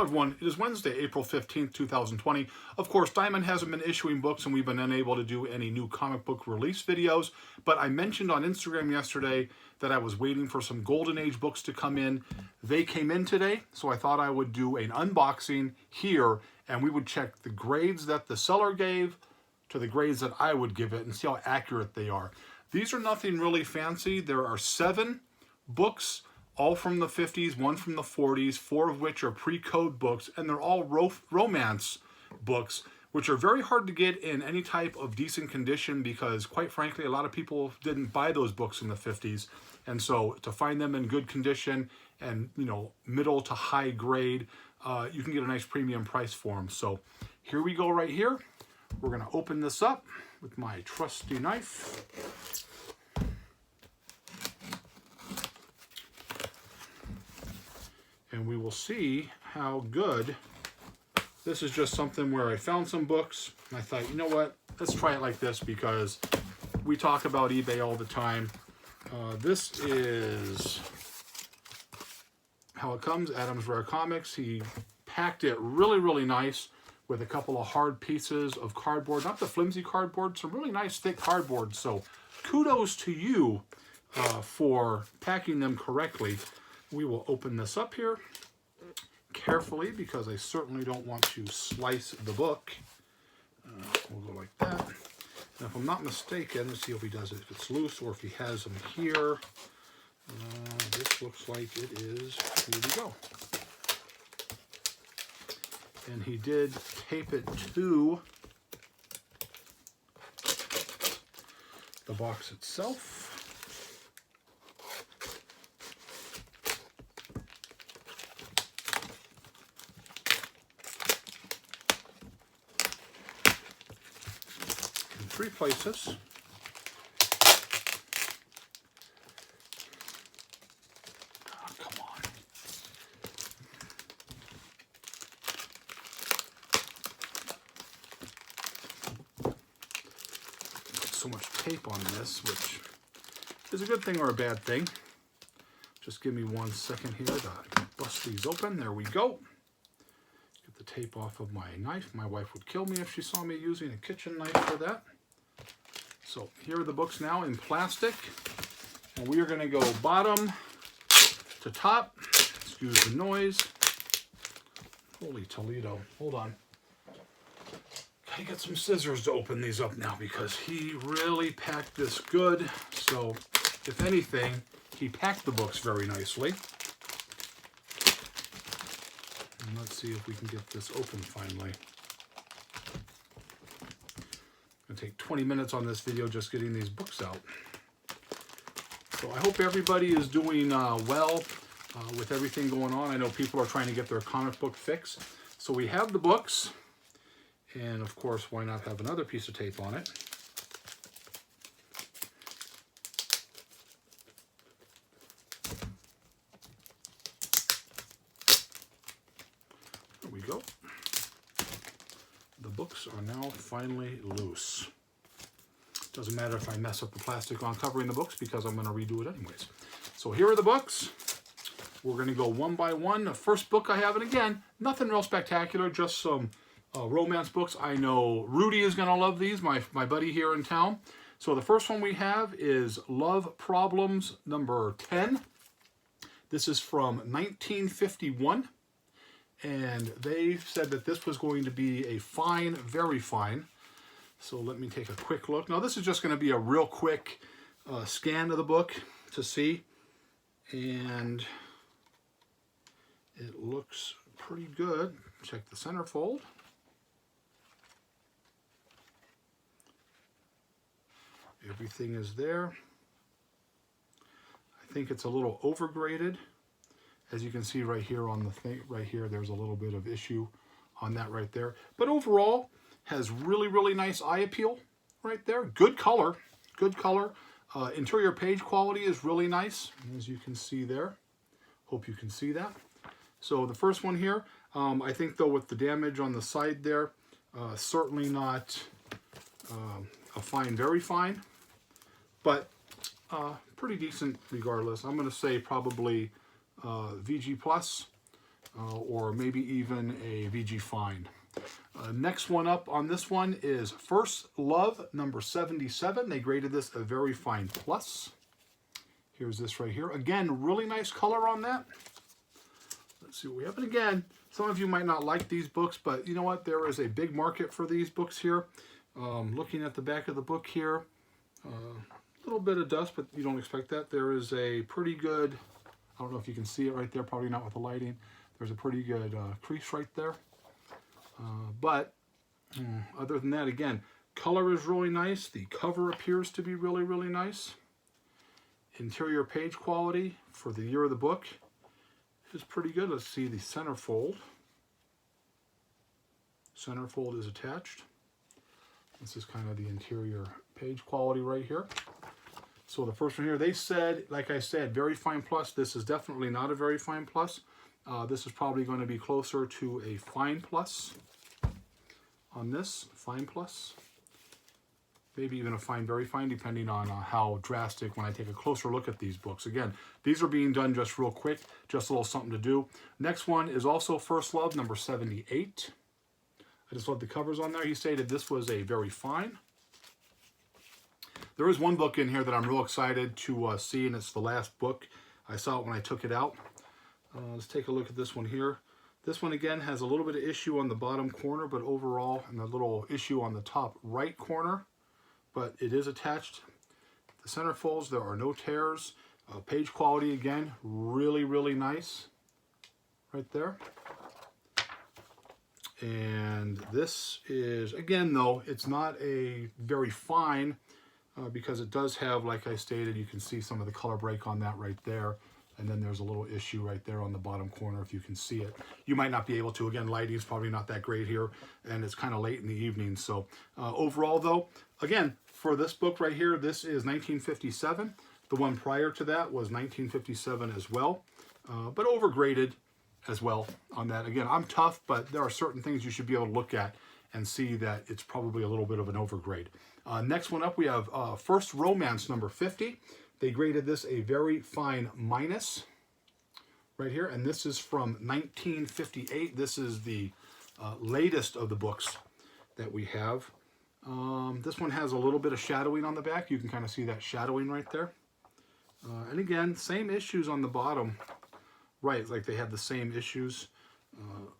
everyone, it is Wednesday, April 15th, 2020. Of course, Diamond hasn't been issuing books and we've been unable to do any new comic book release videos, but I mentioned on Instagram yesterday that I was waiting for some Golden Age books to come in. They came in today, so I thought I would do an unboxing here and we would check the grades that the seller gave to the grades that I would give it and see how accurate they are. These are nothing really fancy. There are 7 books, all from the 50s, 1 from the 40s, 4 of which are pre-code books, and they're all romance books, which are very hard to get in any type of decent condition because, quite frankly, a lot of people didn't buy those books in the 50s. And so to find them in good condition and, you know, middle to high grade, you can get a nice premium price for them. So here we go right here. We're going to open this up with my trusty knife. And we will see how good. This is just something where I found some books and I thought, you know what, let's try it like this because we talk about eBay all the time. This is how it comes, Adam's Rare Comics. He packed it really, really nice with a couple of hard pieces of cardboard, not the flimsy cardboard, some really nice thick cardboard. So kudos to you for packing them correctly. We will open this up here carefully because I certainly don't want to slice the book. We'll go like that. And if I'm not mistaken, let's see if he does it, if it's loose or if he has them here. This looks like it is. Here we go. And he did tape it to the box itself. In 3 places. So much tape on this, which is a good thing or a bad thing. Just give me 1 second here to bust these open. There we go. Get the tape off of my knife. My wife would kill me if she saw me using a kitchen knife for that. So here are the books now in plastic. And we are going to go bottom to top. Excuse the noise. Holy Toledo. Hold on. Gotta get some scissors to open these up now because he really packed this good. So, if anything, he packed the books very nicely. And let's see if we can get this open finally. Gonna take 20 minutes on this video just getting these books out. So I hope everybody is doing well with everything going on. I know people are trying to get their comic book fix. So we have the books. And of course, why not have another piece of tape on it? There we go. The books are now finally loose. Doesn't matter if I mess up the plastic on covering the books because I'm going to redo it anyways. So here are the books. We're going to go one by one. The first book I have, and again, nothing real spectacular, just some romance books. I know Rudy is going to love these, my buddy here in town. So the first one we have is Love Problems number 10. This is from 1951. And they said that this was going to be a fine, very fine. So let me take a quick look. Now this is just going to be a real quick scan of the book to see. And it looks pretty good. Check the centerfold. Everything is there. I think it's a little overgraded. As you can see right here on the thing, right here, there's a little bit of issue on that right there. But overall, has really, really nice eye appeal right there. Good color, good color. Interior page quality is really nice, as you can see there. Hope you can see that. So the first one here, I think though with the damage on the side there, certainly not a fine, very fine. But pretty decent regardless. I'm going to say probably VG+. or maybe even a VG Fine. Next one up on this one is First Love number 77. They graded this a very fine plus. Here's this right here. Again, really nice color on that. Let's see what we have. And again, some of you might not like these books, but you know what? There is a big market for these books here. Looking at the back of the book here, a little bit of dust, but you don't expect that. There is a pretty good, I don't know if you can see it right there, probably not with the lighting. There's a pretty good crease right there. But other than that, again, color is really nice. The cover appears to be really, really nice. Interior page quality for the year of the book is pretty good. Let's see the centerfold. Centerfold is attached. This is kind of the interior page quality right here. So the first one here, they said, like I said, very fine plus. This is definitely not a very fine plus. This is probably going to be closer to a fine plus on this, fine plus. Maybe even a fine, very fine, depending on how drastic when I take a closer look at these books. Again, these are being done just real quick, just a little something to do. Next one is also First Love, number 78. I just love the covers on there. He stated this was a very fine. There is one book in here that I'm real excited to see, and it's the last book. I saw it when I took it out. Let's take a look at this one here. This one, again, has a little bit of issue on the bottom corner, but overall, and a little issue on the top right corner. But it is attached. The centerfolds, there are no tears. Page quality, again, really, really nice. Right there. And this is, again, though, it's not a very fine because it does have, like I stated, you can see some of the color break on that right there. And then there's a little issue right there on the bottom corner if you can see it. You might not be able to. Again, lighting is probably not that great here, and it's kind of late in the evening. So overall, though, again, for this book right here, this is 1957. The one prior to that was 1957 as well, but overgraded as well on that. Again, I'm tough, but there are certain things you should be able to look at and see that it's probably a little bit of an overgrade. Next one up, we have First Romance number 50. They graded this a very fine minus right here, and this is from 1958. This is the latest of the books that we have. This one has a little bit of shadowing on the back. You can kind of see that shadowing right there. And again, same issues on the bottom. Right, it's like they have the same issues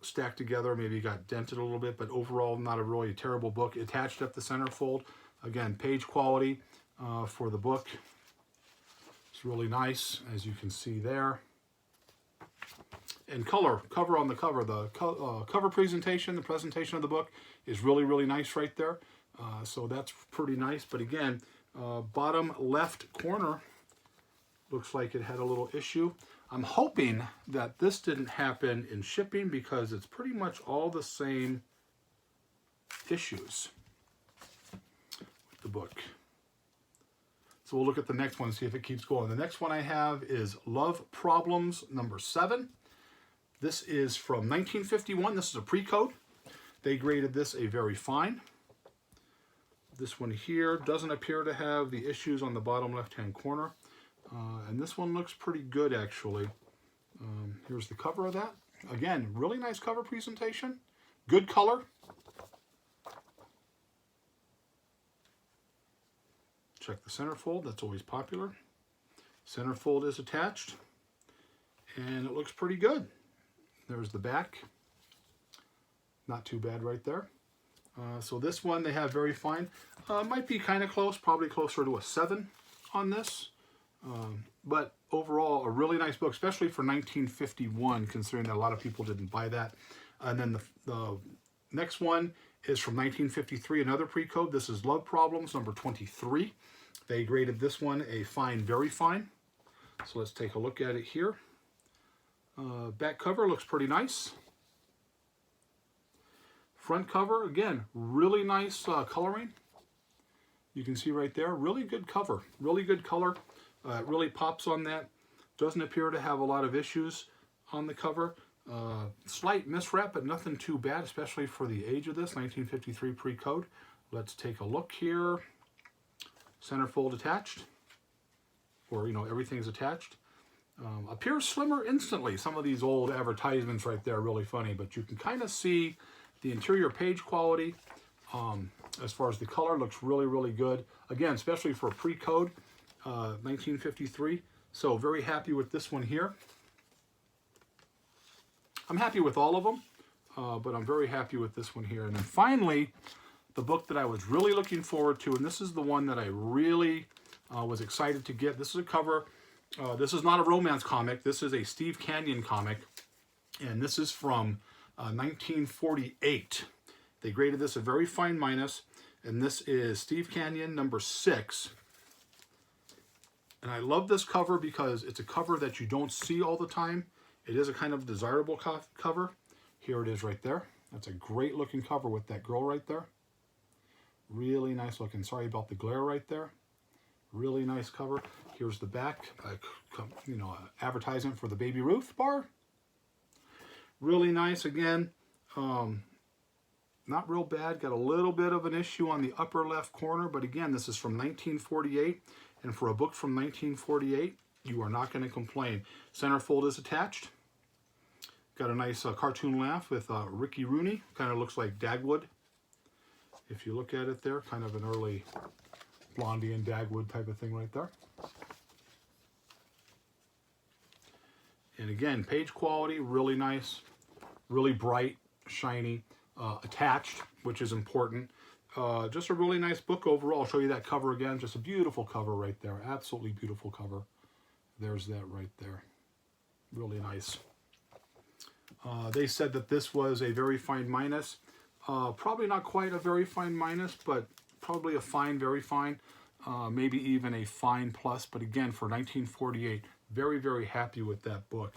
stacked together. Maybe got dented a little bit, but overall not a really terrible book. Attached up the centerfold. Again, page quality for the book. It's really nice, as you can see there. And cover on the cover. The cover presentation, the presentation of the book is really, really nice right there. So that's pretty nice. But again, bottom left corner looks like it had a little issue. I'm hoping that this didn't happen in shipping because it's pretty much all the same issues with the book. So we'll look at the next one and see if it keeps going. The next one I have is Love Problems number 7. This is from 1951. This is a pre-code. They graded this a very fine. This one here doesn't appear to have the issues on the bottom left-hand corner. And this one looks pretty good, actually. Here's the cover of that. Again, really nice cover presentation. Good color. Check the centerfold. That's always popular. Centerfold is attached. And it looks pretty good. There's the back. Not too bad right there. So this one they have very fine. Might be kind of close, probably closer to a 7 on this. But overall, a really nice book, especially for 1951, considering that a lot of people didn't buy that. And then the next one is from 1953, another pre-code. This is Love Problems, number 23. They graded this one a fine, very fine. So let's take a look at it here. Back cover looks pretty nice. Front cover, again, really nice coloring. You can see right there, really good cover, really good color. It really pops on that. Doesn't appear to have a lot of issues on the cover. Slight miswrap, but nothing too bad, especially for the age of this, 1953 pre-code. Let's take a look here. Centerfold attached, or everything's attached. Appears slimmer instantly. Some of these old advertisements right there are really funny, but you can kind of see the interior page quality. As far as the color, looks really, really good. Again, especially for pre-code, 1953. So very happy with this one here. I'm happy with all of them, but I'm very happy with this one here. And then finally, the book that I was really looking forward to, and this is the one that I really was excited to get. This is a cover. This is not a romance comic. This is a Steve Canyon comic, and this is from 1948. They graded this a very fine minus, and this is Steve Canyon number 6. And I love this cover because it's a cover that you don't see all the time. It is a kind of desirable cover. Here it is right there. That's a great looking cover with that girl right there. Really nice looking. Sorry about the glare right there. Really nice cover. Here's the back, advertisement for the Baby Ruth bar. Really nice again. Not real bad. Got a little bit of an issue on the upper left corner, but again, this is from 1948, and for a book from 1948, you are not going to complain. Centerfold is attached. Got a nice cartoon laugh with Ricky Rooney. Kind of looks like Dagwood. If you look at it there, kind of an early Blondie and Dagwood type of thing right there. And again, page quality, really nice, really bright, shiny, attached, which is important. Just a really nice book overall. I'll show you that cover again. Just a beautiful cover right there. Absolutely beautiful cover. There's that right there. Really nice. They said that this was a very fine minus. Probably not quite a very fine minus, but probably a fine, very fine. Maybe even a fine plus. But again, for 1948, very, very happy with that book.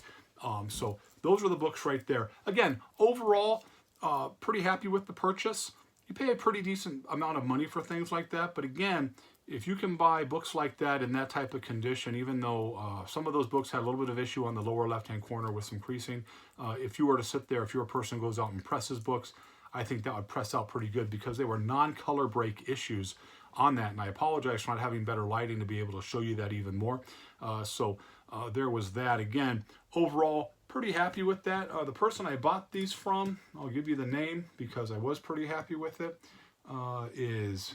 So those are the books right there. Again, overall, pretty happy with the purchase. You pay a pretty decent amount of money for things like that. But again, if you can buy books like that in that type of condition, even though some of those books had a little bit of issue on the lower left-hand corner with some creasing, if you were to sit there, if you're a person who goes out and presses books, I think that would press out pretty good because they were non-color break issues on that. And I apologize for not having better lighting to be able to show you that even more. So there was that. Again, overall, pretty happy with that. The person I bought these from, I'll give you the name because I was pretty happy with it, is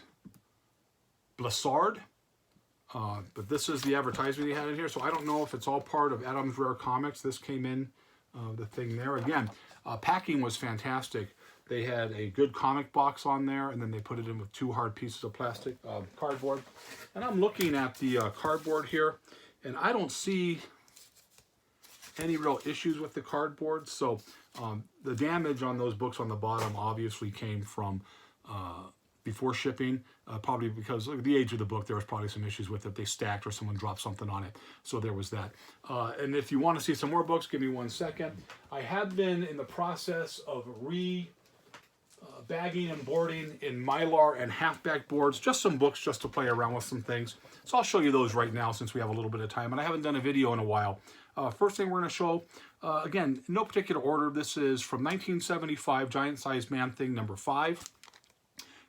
Blessard. But this is the advertisement he had in here. So I don't know if it's all part of Adams Rare Comics. This came in the thing there. Again, packing was fantastic. They had a good comic box on there, and then they put it in with 2 hard pieces of plastic cardboard. And I'm looking at the cardboard here, and I don't see any real issues with the cardboard. So the damage on those books on the bottom obviously came from before shipping, probably because of the age of the book, there was probably some issues with it. They stacked or someone dropped something on it. So there was that. And if you want to see some more books, give me 1 second. I have been in the process of bagging and boarding in Mylar and halfback boards, just some books just to play around with some things. So I'll show you those right now since we have a little bit of time, and I haven't done a video in a while. First thing we're going to show, again, in no particular order, this is from 1975, Giant Size Man Thing number 5.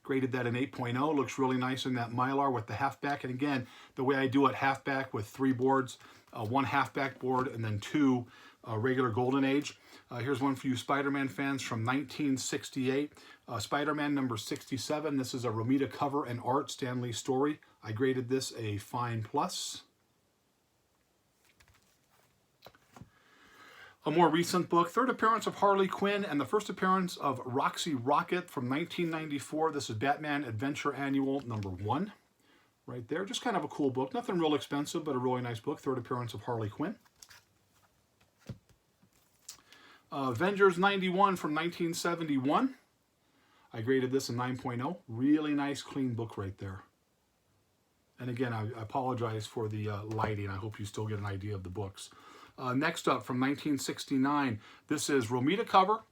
Graded that an 8.0, looks really nice in that Mylar with the halfback. And again, the way I do it, halfback with 3 boards, 1 halfback board, and then 2 regular Golden Age. Here's one for you Spider-Man fans from 1968. Spider-Man number 67. This is a Romita cover and art, Stan Lee story. I graded this a fine plus. A more recent book, 3rd appearance of Harley Quinn and the 1st appearance of Roxy Rocket from 1994. This is Batman Adventure Annual number 1. Right there, just kind of a cool book. Nothing real expensive, but a really nice book. 3rd appearance of Harley Quinn. Avengers 91 from 1971. I graded this a 9.0. Really nice, clean book right there. And again, I apologize for the lighting. I hope you still get an idea of the books. Next up, from 1969, this is Romita cover,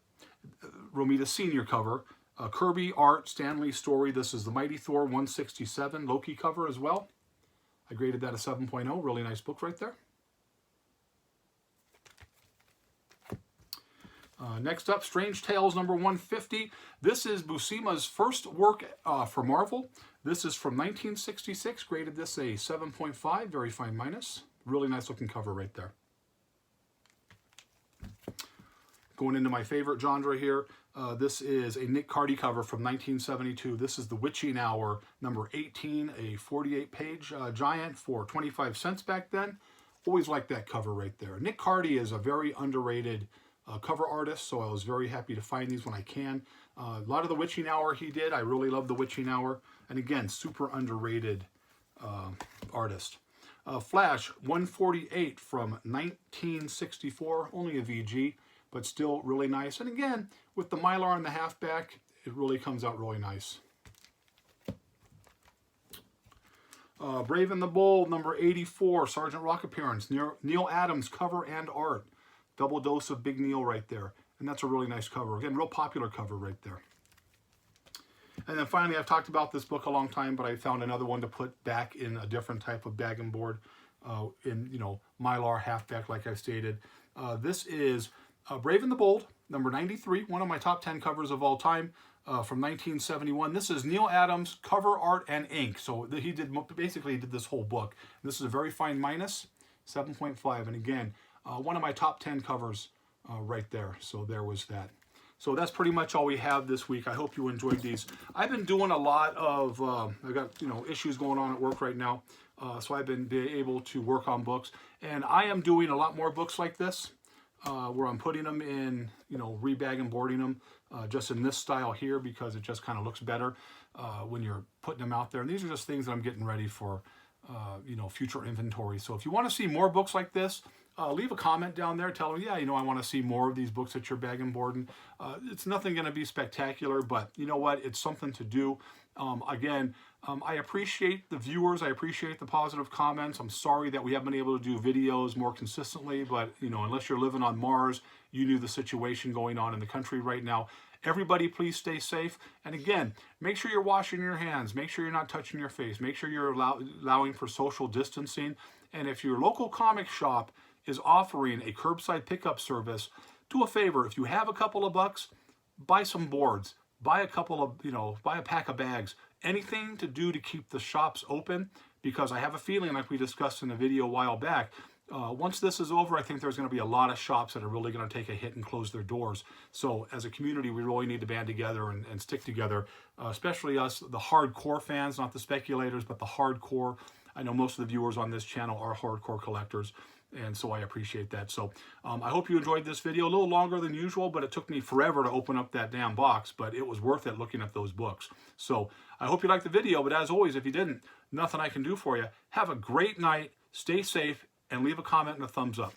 Romita Senior cover, Kirby art, Stan Lee story. This is the Mighty Thor 167 Loki cover as well. I graded that a 7.0. Really nice book right there. Next up, Strange Tales number 150. This is Buscema's first work for Marvel. This is from 1966. Graded this a 7.5. Very fine minus. Really nice looking cover right there. Going into my favorite genre here, this is a Nick Cardy cover from 1972. This is The Witching Hour, number 18, a 48-page giant for 25 cents back then. Always liked that cover right there. Nick Cardy is a very underrated cover artist, so I was very happy to find these when I can. A lot of The Witching Hour he did. I really love The Witching Hour. And again, super underrated artist. Flash 148 from 1964, only a VG, but still really nice. And again, with the Mylar on the halfback, it really comes out really nice. Brave and the Bold, number 84, Sergeant Rock appearance. Neil Adams cover and art. Double dose of Big Neil right there. And that's a really nice cover. Again, real popular cover right there. And then finally, I've talked about this book a long time, but I found another one to put back in a different type of bag and board, in, Mylar halfback, like I stated. This is Brave and the Bold, number 93, one of my top 10 covers of all time, from 1971. This is Neil Adams, cover art and ink. So he basically did this whole book. This is a very fine minus, 7.5. And again, one of my top 10 covers right there. So there was that. So that's pretty much all we have this week. I hope you enjoyed these. I've been doing a lot of, I've got, issues going on at work right now. So I've been able to work on books. And I am doing a lot more books like this, where I'm putting them in, rebag and boarding them, just in this style here, because it just kind of looks better when you're putting them out there. And these are just things that I'm getting ready for, future inventory. So if you want to see more books like this, leave a comment down there. Tell them, yeah, I want to see more of these books that you're bag and boarding. It's nothing going to be spectacular, but you know what? It's something to do. Again, I appreciate the viewers. I appreciate the positive comments. I'm sorry that we haven't been able to do videos more consistently, but unless you're living on Mars, you knew the situation going on in the country right now. Everybody, please stay safe. And again, make sure you're washing your hands. Make sure you're not touching your face. Make sure you're allowing for social distancing. And if your local comic shop is offering a curbside pickup service, do a favor. If you have a couple of bucks, buy some boards, buy a couple of, buy a pack of bags, anything to do to keep the shops open, because I have a feeling, like we discussed in a video a while back, once this is over, I think there's going to be a lot of shops that are really going to take a hit and close their doors. So as a community, we really need to band together and stick together, especially us, the hardcore fans, not the speculators, but the hardcore. I know most of the viewers on this channel are hardcore collectors, and so I appreciate that. So I hope you enjoyed this video. A little longer than usual, but it took me forever to open up that damn box, but it was worth it looking at those books. So I hope you liked the video, but as always, if you didn't, nothing I can do for you. Have a great night, stay safe, and leave a comment and a thumbs up.